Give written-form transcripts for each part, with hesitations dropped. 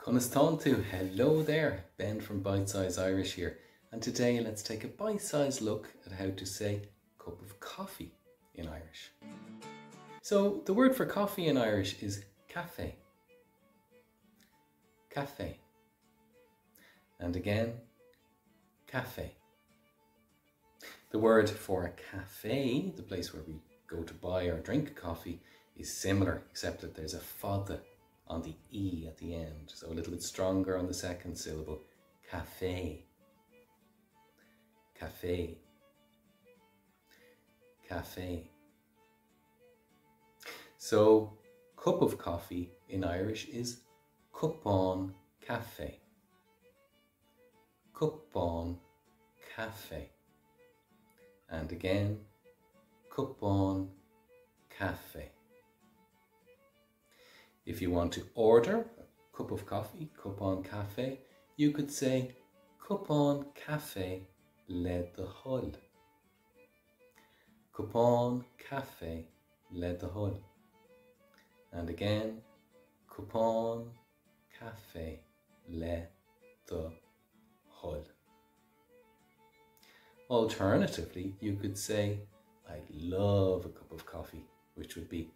Conastantu, hello there, Ben from Bite Size Irish here, and today let's take a bite-sized look at how to say cup of coffee in Irish. So the word for coffee in Irish is cafe. Cafe. And again, cafe. The word for a cafe, the place where we go to buy or drink coffee, is similar, except that there's a fada on the E at the end, so a little bit stronger on the second syllable. Cafe. Cafe. Cafe. So, cup of coffee in Irish is cupán cafe. Cupán cafe. And again, cupán cafe. If you want to order a cup of coffee, cupán cafe, you could say cupán cafe le do hull. Cupán cafe le do hull. And again, cupán cafe le do hull. Alternatively, you could say, I'd love a cup of coffee, which would be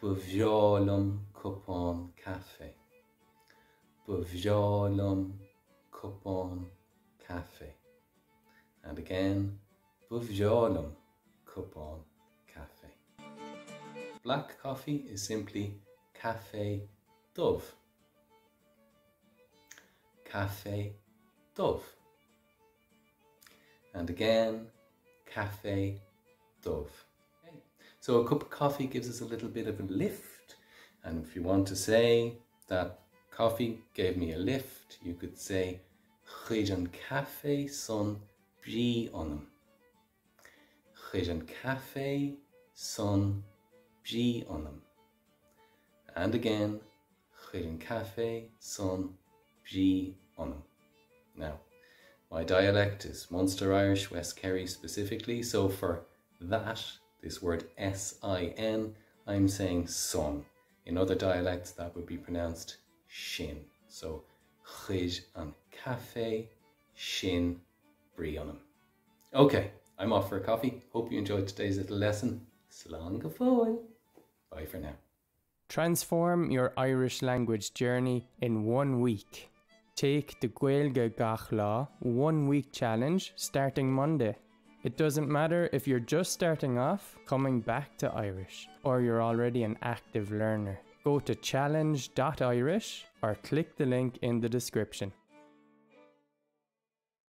Bhealum cupán cafe. Bhealum cupán cafe. And again, Bhealum cupán cafe. Black coffee is simply cafe dove. Cafe dove. And again, cafe dove. So a cup of coffee gives us a little bit of a lift, and if you want to say that coffee gave me a lift, you could say chuid an cafe son brí anam. Chuid an cafe son brí anam. And again, chuid an cafe son brí anam. Now, my dialect is Munster Irish, West Kerry specifically, so for that, this word S-I-N, I'm saying son. In other dialects, that would be pronounced shin. So, chuid an cafe sin brí anam. Okay, I'm off for a coffee. Hope you enjoyed today's little lesson. Slán go fóill. Bye for now. Transform your Irish language journey in 1 week. Take the gaeilge gaeilge 1 week challenge starting Monday. It doesn't matter if you're just starting off, coming back to Irish, or you're already an active learner. Go to challenge.irish or click the link in the description.